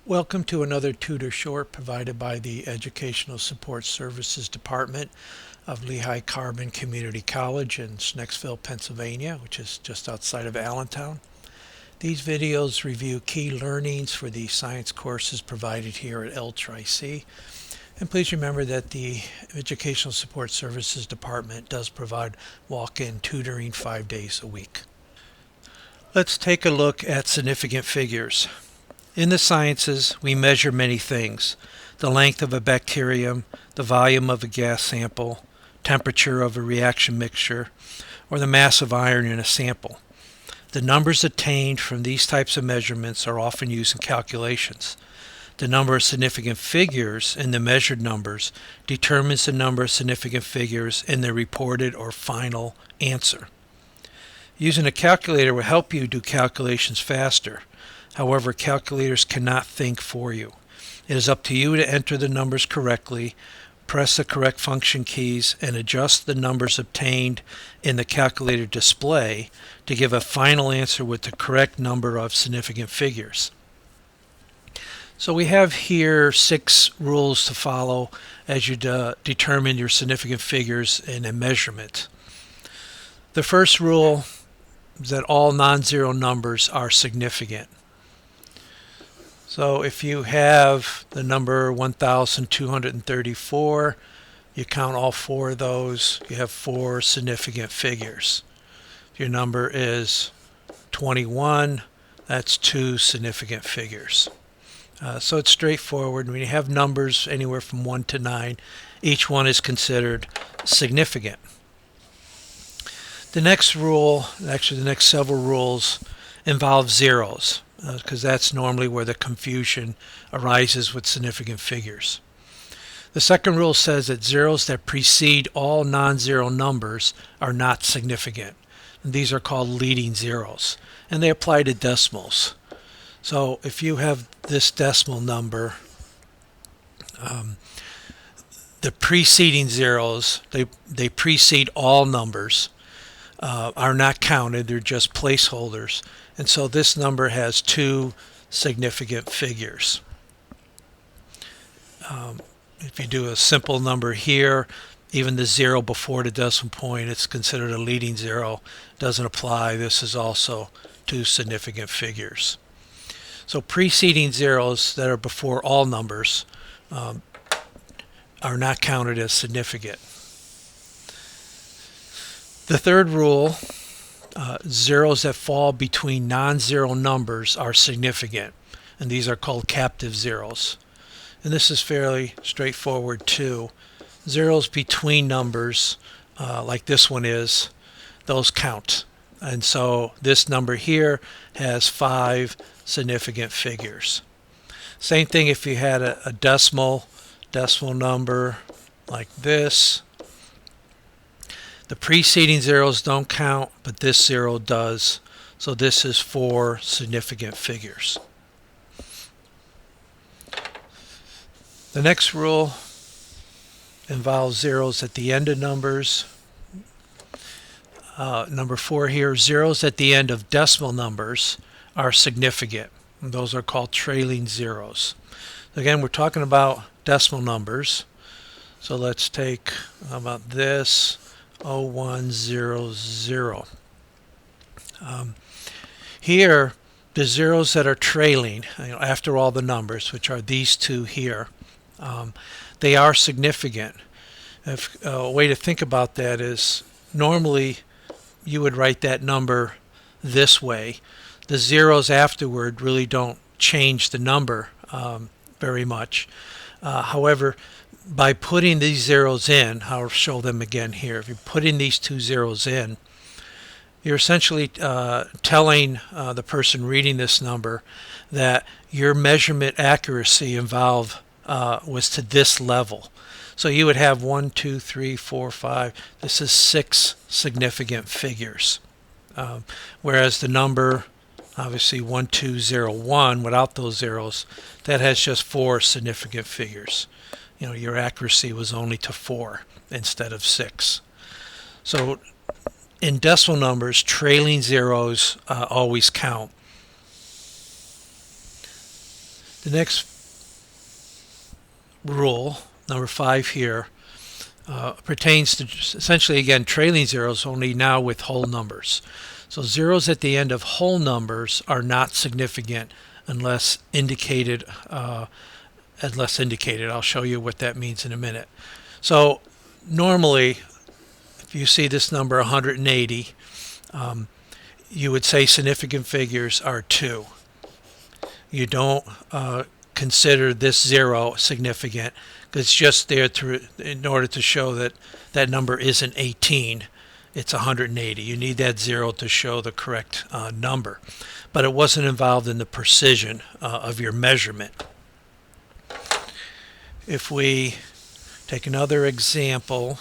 Welcome to another Tutor Short provided by the Educational Support Services Department of Lehigh Carbon Community College in Schnecksville, Pennsylvania, which is just outside of Allentown. These videos review key learnings for the science courses provided here at LCCC. And please remember that the Educational Support Services Department does provide walk-in tutoring 5 days a week. Let's take a look at significant figures. In the sciences, we measure many things: the length of a bacterium, the volume of a gas sample, temperature of a reaction mixture, or the mass of iron in a sample. The numbers attained from these types of measurements are often used in calculations. The number of significant figures in the measured numbers determines the number of significant figures in the reported or final answer. Using a calculator will help you do calculations faster. However, calculators cannot think for you. It is up to you to enter the numbers correctly, press the correct function keys, and adjust the numbers obtained in the calculator display to give a final answer with the correct number of significant figures. So we have here 6 rules to follow as you determine your significant figures in a measurement. The first rule is that all non-zero numbers are significant. So if you have the number 1,234, you count all 4 of those, you have 4 significant figures. If your number is 21, that's 2 significant figures. So it's straightforward. When you have numbers anywhere from 1 to 9, each one is considered significant. The next rule, actually the next several rules, involve zeros, because that's normally where the confusion arises with significant figures. The second rule says that zeros that precede all non-zero numbers are not significant. And these are called leading zeros, and they apply to decimals. So if you have this decimal number, the preceding zeros, they precede all numbers, are not counted, they're just placeholders. And so this number has 2 significant figures. If you do a simple number here, even the 0 before the decimal point, it's considered a leading zero. Doesn't apply. This is also 2 significant figures. So preceding zeros that are before all numbers are not counted as significant. The third rule, zeros that fall between non-zero numbers are significant, and these are called captive zeros. And this is fairly straightforward too. Zeros between numbers, like this one is, those count. And so this number here has 5 significant figures. Same thing if you had a decimal number like this. The preceding zeros don't count, but this 0 does. So this is 4 significant figures. The next rule involves zeros at the end of numbers. Number 4 here, zeros at the end of decimal numbers are significant. And those are called trailing zeros. Again, we're talking about decimal numbers. So let's take, how about this? 0100. Here, the zeros that are trailing, after all the numbers, which are these 2 here, they are significant. A way to think about that is normally you would write that number this way. The zeros afterward really don't change the number very much. However, by putting these zeros in, I'll show them again here. If you're putting these 2 zeros in, you're essentially telling the person reading this number that your measurement accuracy involved was to this level. So you would have 1, 2, 3, 4, 5. This is 6 significant figures. Whereas the number, obviously 1201, without those zeros, that has just 4 significant figures. Your accuracy was only to 4 instead of 6. So in decimal numbers, trailing zeros always count. The next rule, number 5 here, pertains to essentially, again, trailing zeros, only now with whole numbers. So zeros at the end of whole numbers are not significant unless indicated. I'll show you what that means in a minute. So normally, if you see this number 180, you would say significant figures are 2. You don't consider this 0 significant, because it's just there in order to show that that number isn't 18, it's 180. You need that 0 to show the correct number, but it wasn't involved in the precision of your measurement. If we take another example,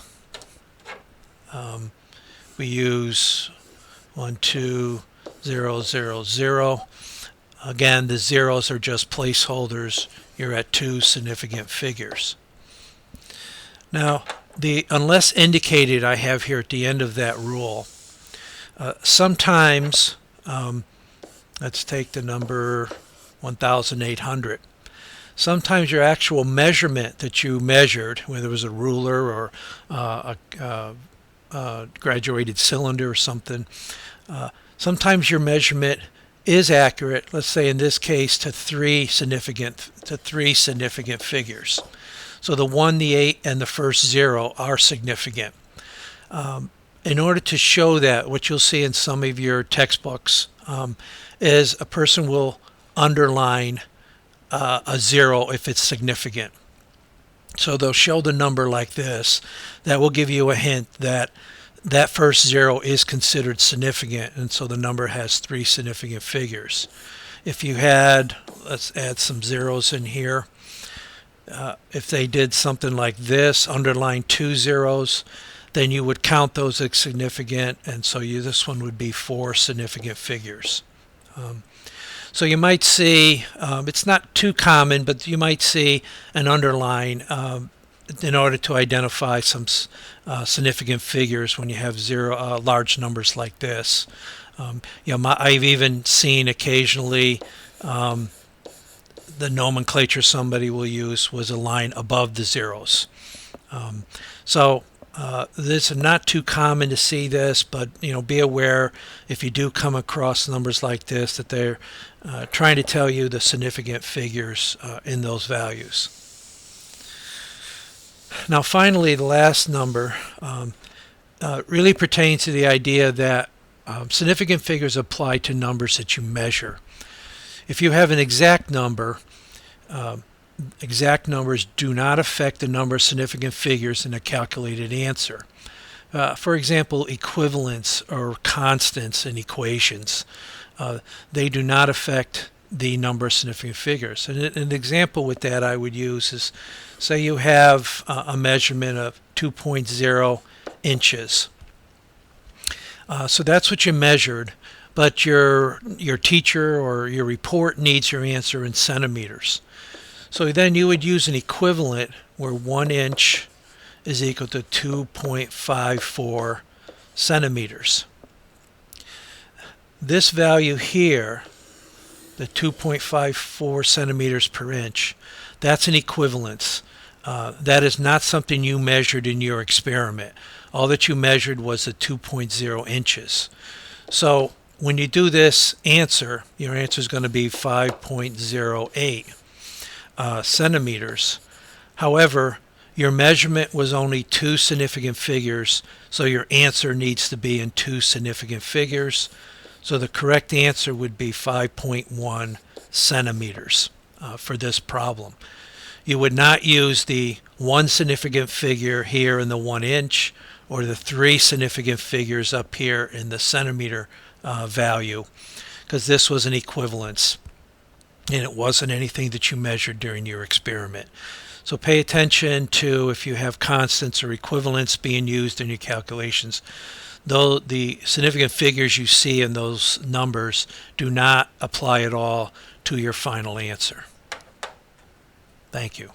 we use 1, 2, 0, 0, 0. Again, the zeros are just placeholders. You're at 2 significant figures. Now, the unless indicated I have here at the end of that rule. Sometimes, let's take the number 1,800. Sometimes your actual measurement that you measured, whether it was a ruler or a graduated cylinder or something, sometimes your measurement is accurate, let's say in this case to three significant figures. So the 1, the 8, and the first 0 are significant. In order to show that, what you'll see in some of your textbooks is a person will underline a 0 if it's significant. So they'll show the number like this. That will give you a hint that that first 0 is considered significant, and so the number has 3 significant figures. If you had, let's add some zeros in here. If they did something like this, underline 2 zeros, then you would count those as significant, and so this one would be 4 significant figures. So you might see, it's not too common, but you might see an underline in order to identify some significant figures when you have large numbers like this. I've even seen occasionally the nomenclature somebody will use was a line above the zeros. This is not too common to see this, but be aware if you do come across numbers like this that they're trying to tell you the significant figures in those values. Now finally, the last number really pertains to the idea that significant figures apply to numbers that you measure. If you have an exact number, exact numbers do not affect the number of significant figures in a calculated answer. For example, equivalents or constants in equations, they do not affect the number of significant figures. And an example with that I would use is, say you have a measurement of 2.0 inches. So that's what you measured, but your teacher or your report needs your answer in centimeters. So then you would use an equivalent where 1 inch is equal to 2.54 centimeters. This value here, the 2.54 centimeters per inch, that's an equivalence. That is not something you measured in your experiment. All that you measured was the 2.0 inches. So when you do this answer, your answer is going to be 5.08 centimeters. However, your measurement was only 2 significant figures, so your answer needs to be in 2 significant figures. So the correct answer would be 5.1 centimeters for this problem. You would not use the 1 significant figure here in the 1 inch or the 3 significant figures up here in the centimeter value, because this was an equivalence and it wasn't anything that you measured during your experiment. So pay attention to if you have constants or equivalents being used in your calculations. Though the significant figures you see in those numbers do not apply at all to your final answer. Thank you.